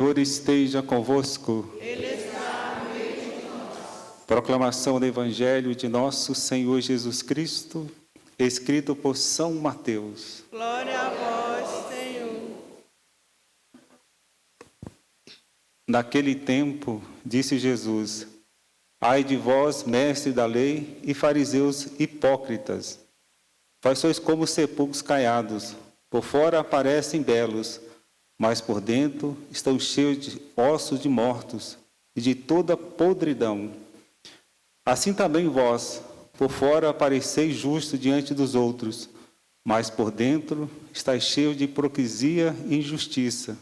Senhor esteja convosco. Ele está no meio de nós. Proclamação do Evangelho de nosso Senhor Jesus Cristo, escrito por São Mateus. Glória a vós, Senhor. Naquele tempo, disse Jesus: Ai de vós, mestres da lei e fariseus hipócritas! Vós sois como sepulcros caiados, por fora parecem belos, mas por dentro estão cheios de ossos de mortos e de toda podridão. Assim também vós, por fora pareceis justos diante dos outros, mas por dentro estáis cheios de hipocrisia e injustiça.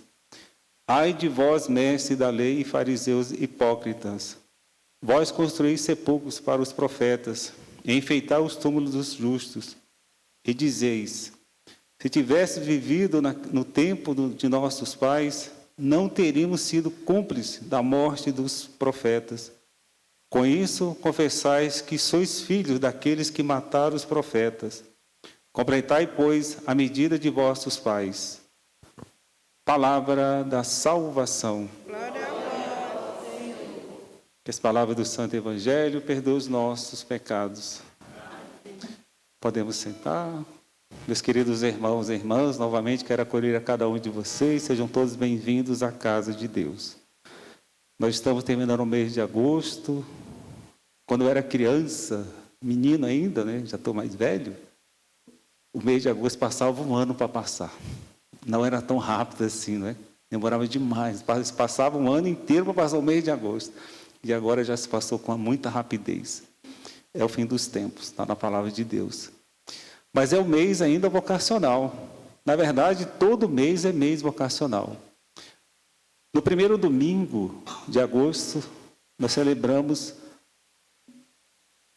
Ai de vós, mestres da lei e fariseus hipócritas! Vós construís sepulcros para os profetas, e enfeitais os túmulos dos justos, e dizeis: se tivéssemos vivido no tempo de nossos pais, não teríamos sido cúmplices da morte dos profetas. Com isso, confessais que sois filhos daqueles que mataram os profetas. Completai, pois, a medida de vossos pais. Palavra da salvação. Glória a vós, Senhor. Que as palavras do Santo Evangelho perdoem os nossos pecados. Podemos sentar. Meus queridos irmãos e irmãs, novamente quero acolher a cada um de vocês. Sejam todos bem-vindos à casa de Deus. Nós estamos terminando o mês de agosto. Quando eu era criança, menino ainda, né? Já estou mais velho. O mês de agosto passava um ano para passar. Não era tão rápido assim, né? Demorava demais. Passava um ano inteiro para passar o mês de agosto. E agora já se passou com muita rapidez. É o fim dos tempos, está na palavra de Deus. Mas é o mês ainda vocacional. Na verdade, todo mês é mês vocacional. No primeiro domingo de agosto, nós celebramos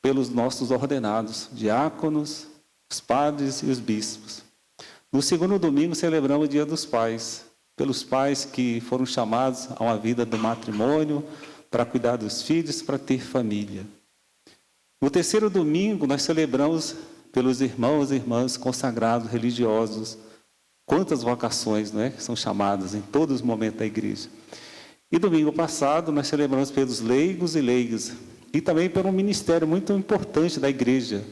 pelos nossos ordenados, diáconos, os padres e os bispos. No segundo domingo, celebramos o Dia dos Pais, pelos pais que foram chamados a uma vida do matrimônio, para cuidar dos filhos, para ter família. No terceiro domingo, nós celebramos pelos irmãos e irmãs consagrados, religiosos. Quantas vocações, não é, são chamadas em todos os momentos da igreja. E domingo passado, nós celebramos pelos leigos e leigas, e também por um ministério muito importante da igreja,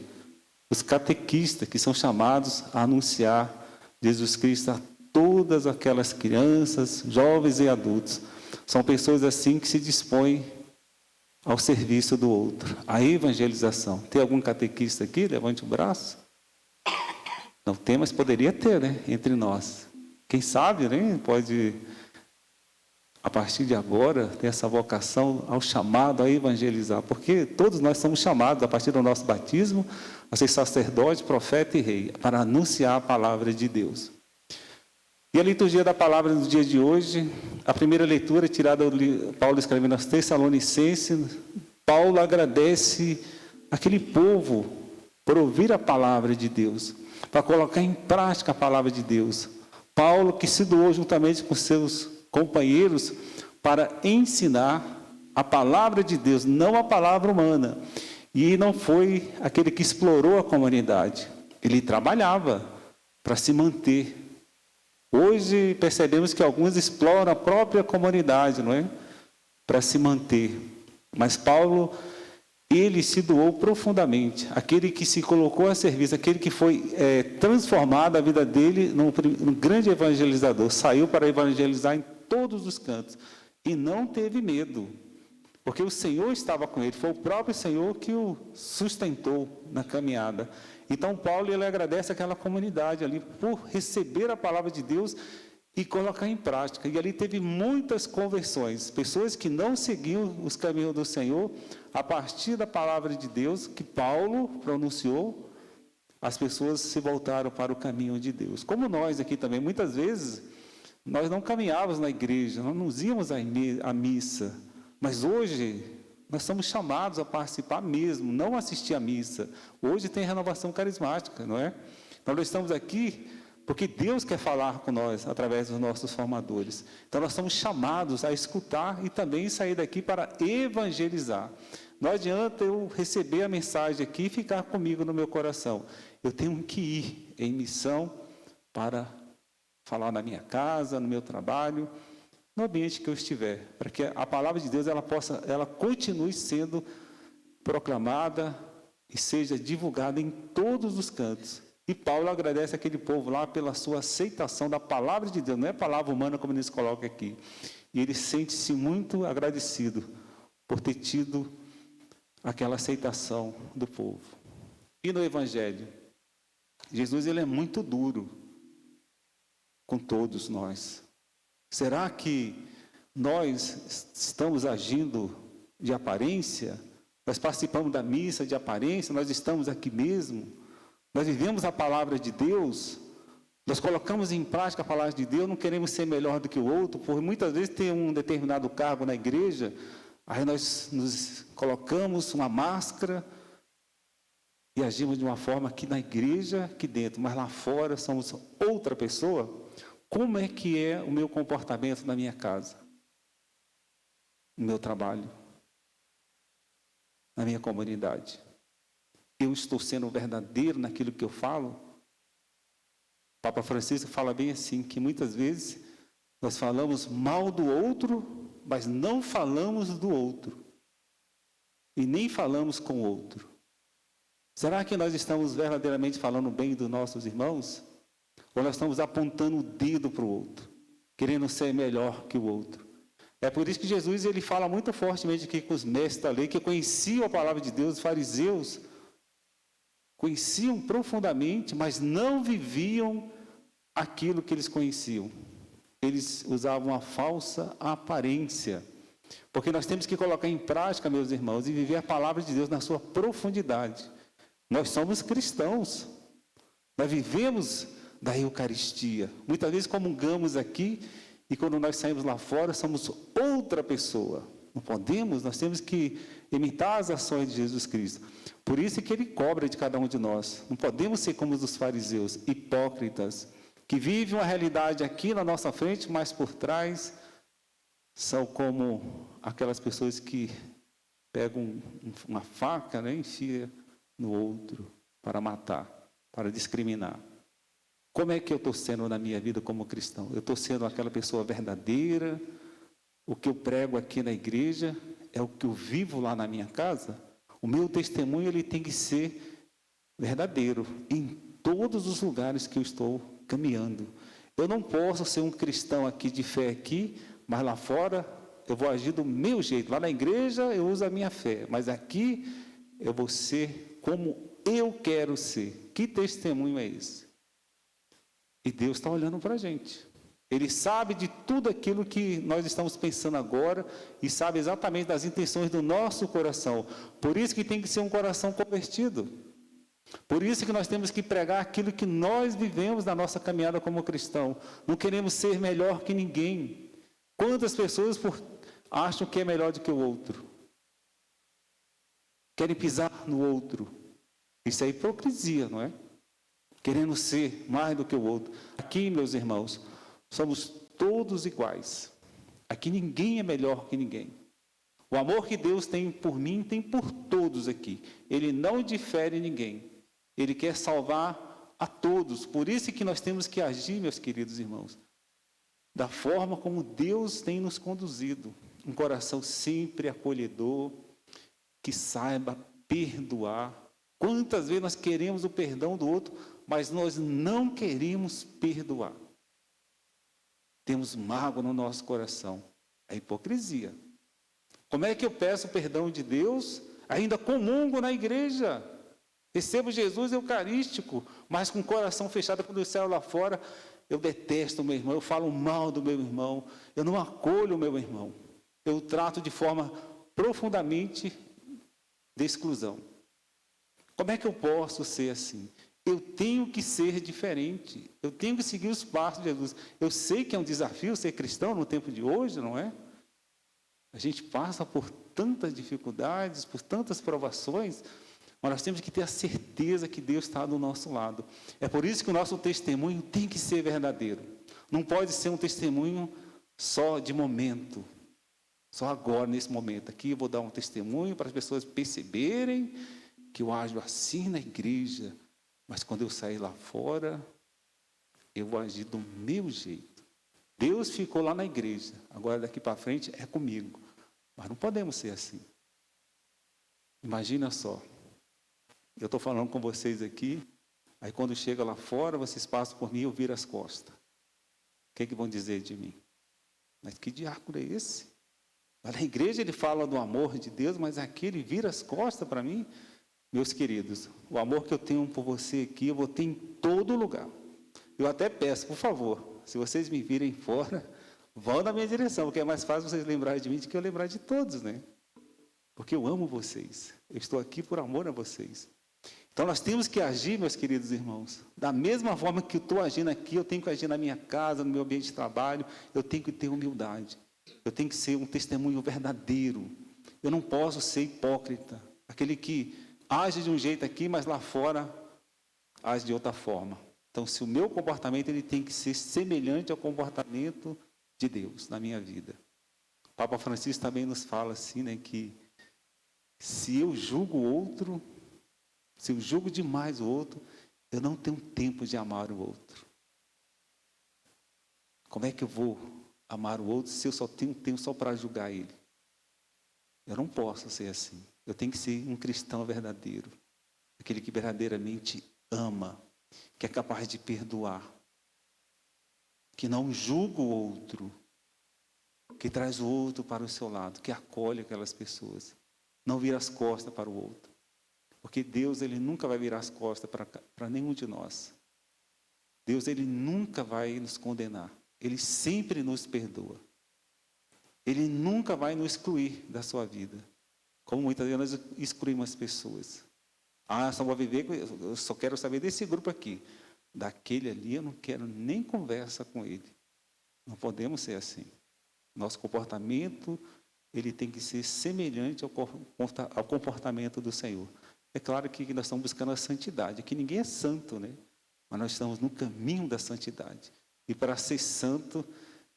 os catequistas, que são chamados a anunciar Jesus Cristo a todas aquelas crianças, jovens e adultos. São pessoas assim que se dispõem ao serviço do outro, a evangelização. Tem algum catequista aqui? Levante o braço. Não tem, mas poderia ter, né? Entre nós. Quem sabe, né? Pode, a partir de agora, ter essa vocação ao chamado a evangelizar. Porque todos nós somos chamados, a partir do nosso batismo, a ser sacerdote, profeta e rei, para anunciar a palavra de Deus. E a liturgia da palavra do dia de hoje, a primeira leitura tirada do Paulo escrevendo aos Tessalonicenses. Paulo agradece aquele povo por ouvir a palavra de Deus, para colocar em prática a palavra de Deus. Paulo que se doou juntamente com seus companheiros para ensinar a palavra de Deus, não a palavra humana. E não foi aquele que explorou a comunidade. Ele trabalhava para se manter. Hoje percebemos que alguns exploram a própria comunidade, não é? Para se manter. Mas Paulo, ele se doou profundamente. Aquele que se colocou a serviço, aquele que foi transformado a vida dele num grande evangelizador. Saiu para evangelizar em todos os cantos. E não teve medo. Porque o Senhor estava com ele. Foi o próprio Senhor que o sustentou na caminhada. Então, Paulo, ele agradece aquela comunidade ali por receber a palavra de Deus e colocar em prática. E ali teve muitas conversões, pessoas que não seguiam os caminhos do Senhor, a partir da palavra de Deus que Paulo pronunciou, as pessoas se voltaram para o caminho de Deus. Como nós aqui também, muitas vezes, nós não caminhávamos na igreja, nós não íamos à missa, mas hoje nós somos chamados a participar mesmo, não assistir à missa. Hoje tem renovação carismática, não é? Então, nós estamos aqui porque Deus quer falar com nós através dos nossos formadores. Então, nós somos chamados a escutar e também sair daqui para evangelizar. Não adianta eu receber a mensagem aqui e ficar comigo no meu coração. Eu tenho que ir em missão para falar na minha casa, no meu trabalho. no ambiente que eu estiver, para que a palavra de Deus ela continue sendo proclamada e seja divulgada em todos os cantos. E Paulo agradece aquele povo lá pela sua aceitação da palavra de Deus, não é palavra humana como eles colocam aqui. E ele sente-se muito agradecido por ter tido aquela aceitação do povo. E no Evangelho, Jesus ele é muito duro com todos nós. Será que nós estamos agindo de aparência? Nós participamos da missa de aparência? Nós estamos aqui mesmo? Nós vivemos a palavra de Deus? Nós colocamos em prática a palavra de Deus? Não queremos ser melhor do que o outro? Porque muitas vezes tem um determinado cargo na igreja, aí nós nos colocamos uma máscara e agimos de uma forma aqui na igreja, aqui dentro, mas lá fora somos outra pessoa. Como é que é o meu comportamento na minha casa? No meu trabalho? Na minha comunidade? Eu estou sendo verdadeiro naquilo que eu falo? O Papa Francisco fala bem assim, que muitas vezes nós falamos mal do outro, mas não falamos do outro. E nem falamos com o outro. Será que nós estamos verdadeiramente falando bem dos nossos irmãos? Ou nós estamos apontando o dedo para o outro, querendo ser melhor que o outro? É por isso que Jesus ele fala muito fortemente aqui com os mestres da lei, que conheciam a palavra de Deus, os fariseus, conheciam profundamente, mas não viviam aquilo que eles conheciam. Eles usavam a falsa aparência. Porque nós temos que colocar em prática, meus irmãos, e viver a palavra de Deus na sua profundidade. Nós somos cristãos. Nós vivemos da Eucaristia. Muitas vezes comungamos aqui e quando nós saímos lá fora somos outra pessoa. Não podemos, nós temos que imitar as ações de Jesus Cristo. Por isso que ele cobra de cada um de nós. Não podemos ser como os fariseus, hipócritas, que vivem uma realidade aqui na nossa frente, mas por trás são como aquelas pessoas que pegam uma faca, né, e enfia no outro para matar, para discriminar. Como é que eu estou sendo na minha vida como cristão? Eu estou sendo aquela pessoa verdadeira? O que eu prego aqui na igreja é o que eu vivo lá na minha casa? O meu testemunho ele tem que ser verdadeiro em todos os lugares que eu estou caminhando. Eu não posso ser um cristão aqui de fé aqui, mas lá fora eu vou agir do meu jeito. Lá na igreja eu uso a minha fé, mas aqui eu vou ser como eu quero ser. Que testemunho é esse? E Deus está olhando para a gente. Ele sabe de tudo aquilo que nós estamos pensando agora e sabe exatamente das intenções do nosso coração. Por isso que tem que ser um coração convertido. Por isso que nós temos que pregar aquilo que nós vivemos na nossa caminhada como cristão. Não queremos ser melhor que ninguém. Quantas pessoas acham que é melhor do que o outro? Querem pisar no outro. Isso é hipocrisia, não é? Querendo ser mais do que o outro. Aqui, meus irmãos, somos todos iguais. Aqui ninguém é melhor que ninguém. O amor que Deus tem por mim, tem por todos aqui. Ele não difere ninguém. Ele quer salvar a todos. Por isso que nós temos que agir, meus queridos irmãos, da forma como Deus tem nos conduzido. Um coração sempre acolhedor, que saiba perdoar. Quantas vezes nós queremos o perdão do outro, mas nós não queremos perdoar. Temos mágoa no nosso coração. É hipocrisia. Como é que eu peço o perdão de Deus? Ainda comungo na igreja. Recebo Jesus eucarístico, mas com o coração fechado quando eu saio lá fora, eu detesto o meu irmão, eu falo mal do meu irmão, eu não acolho o meu irmão. Eu o trato de forma profundamente de exclusão. Como é que eu posso ser assim? Eu tenho que ser diferente. Eu tenho que seguir os passos de Jesus. Eu sei que é um desafio ser cristão no tempo de hoje, não é? A gente passa por tantas dificuldades, por tantas provações, mas nós temos que ter a certeza que Deus está do nosso lado. É por isso que o nosso testemunho tem que ser verdadeiro. Não pode ser um testemunho só de momento. Só agora, nesse momento aqui, eu vou dar um testemunho para as pessoas perceberem que eu ajo assim na igreja, mas quando eu sair lá fora, eu vou agir do meu jeito. Deus ficou lá na igreja, agora daqui para frente é comigo. Mas não podemos ser assim. Imagina só, eu estou falando com vocês aqui, aí quando chega lá fora, vocês passam por mim e eu viro as costas. O que vão dizer de mim? Mas que diácono é esse? Lá na igreja ele fala do amor de Deus, mas aqui ele vira as costas para mim. Meus queridos, o amor que eu tenho por você aqui, eu vou ter em todo lugar. Eu até peço, por favor, se vocês me virem fora, vão na minha direção, porque é mais fácil vocês lembrarem de mim do que eu lembrar de todos, né? Porque eu amo vocês. Eu estou aqui por amor a vocês. Então nós temos que agir, meus queridos irmãos, da mesma forma que eu estou agindo aqui, eu tenho que agir na minha casa, no meu ambiente de trabalho, eu tenho que ter humildade. Eu tenho que ser um testemunho verdadeiro. Eu não posso ser hipócrita. Aquele que age de um jeito aqui, mas lá fora age de outra forma. Então, se o meu comportamento ele tem que ser semelhante ao comportamento de Deus na minha vida. O Papa Francisco também nos fala assim, né, que se eu julgo o outro, se eu julgo demais o outro, eu não tenho tempo de amar o outro. Como é que eu vou amar o outro se eu só tenho tempo só para julgar ele? Eu não posso ser assim. Eu tenho que ser um cristão verdadeiro. Aquele que verdadeiramente ama, que é capaz de perdoar, que não julga o outro, que traz o outro para o seu lado, que acolhe aquelas pessoas, não vira as costas para o outro. Porque Deus, ele nunca vai virar as costas para nenhum de nós. Deus, ele nunca vai nos condenar. Ele sempre nos perdoa. Ele nunca vai nos excluir da sua vida. Como muitas vezes nós excluímos as pessoas. Ah, só vou viver, eu só quero saber desse grupo aqui. Daquele ali eu não quero nem conversa com ele. Não podemos ser assim. Nosso comportamento, ele tem que ser semelhante ao comportamento do Senhor. É claro que nós estamos buscando a santidade. Aqui ninguém é santo, né? Mas nós estamos no caminho da santidade. E para ser santo,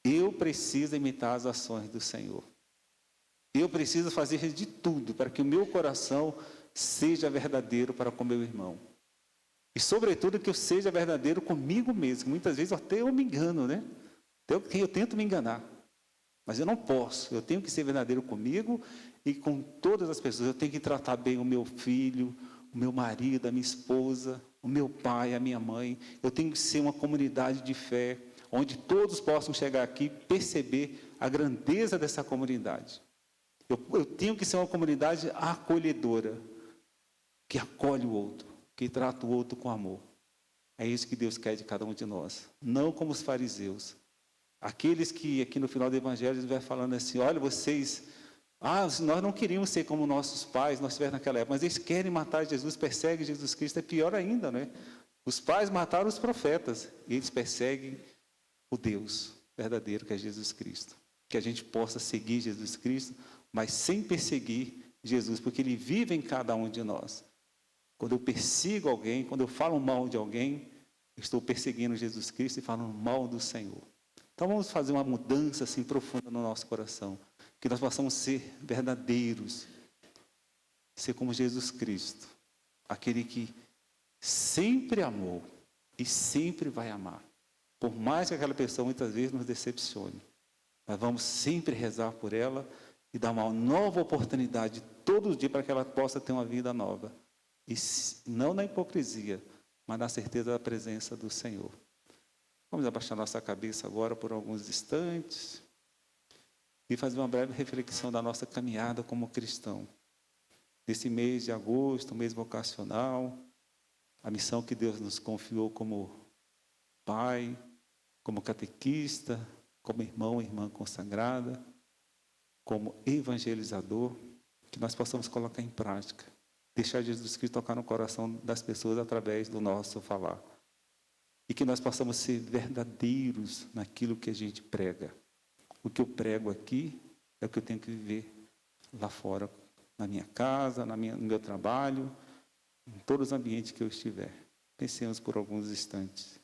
eu preciso imitar as ações do Senhor. Eu preciso fazer de tudo para que o meu coração seja verdadeiro para com meu irmão. E, sobretudo, que eu seja verdadeiro comigo mesmo. Muitas vezes até eu me engano, né? Eu tento me enganar. Mas eu não posso. Eu tenho que ser verdadeiro comigo e com todas as pessoas. Eu tenho que tratar bem o meu filho, o meu marido, a minha esposa, o meu pai, a minha mãe. Eu tenho que ser uma comunidade de fé, onde todos possam chegar aqui e perceber a grandeza dessa comunidade. Eu tenho que ser uma comunidade acolhedora, que acolhe o outro, que trata o outro com amor. É isso que Deus quer de cada um de nós. Não como os fariseus. Aqueles que aqui no final do Evangelho ele vai falando assim, olha vocês, nós não queríamos ser como nossos pais, nós tivemos naquela época, mas eles querem matar Jesus, perseguem Jesus Cristo, é pior ainda, né? Os pais mataram os profetas, e eles perseguem o Deus verdadeiro que é Jesus Cristo. Que a gente possa seguir Jesus Cristo, mas sem perseguir Jesus, porque Ele vive em cada um de nós. Quando eu persigo alguém, quando eu falo mal de alguém, eu estou perseguindo Jesus Cristo e falando mal do Senhor. Então vamos fazer uma mudança assim profunda no nosso coração, que nós possamos ser verdadeiros, ser como Jesus Cristo, aquele que sempre amou e sempre vai amar. Por mais que aquela pessoa muitas vezes nos decepcione, mas vamos sempre rezar por ela e dar uma nova oportunidade todo dia para que ela possa ter uma vida nova. E não na hipocrisia, mas na certeza da presença do Senhor. Vamos abaixar nossa cabeça agora por alguns instantes e fazer uma breve reflexão da nossa caminhada como cristão. Nesse mês de agosto, mês vocacional, a missão que Deus nos confiou como pai, como catequista, como irmão e irmã consagrada, como evangelizador, que nós possamos colocar em prática. Deixar Jesus Cristo tocar no coração das pessoas através do nosso falar. E que nós possamos ser verdadeiros naquilo que a gente prega. O que eu prego aqui é o que eu tenho que viver lá fora, na minha casa, no meu trabalho, em todos os ambientes que eu estiver. Pensemos por alguns instantes.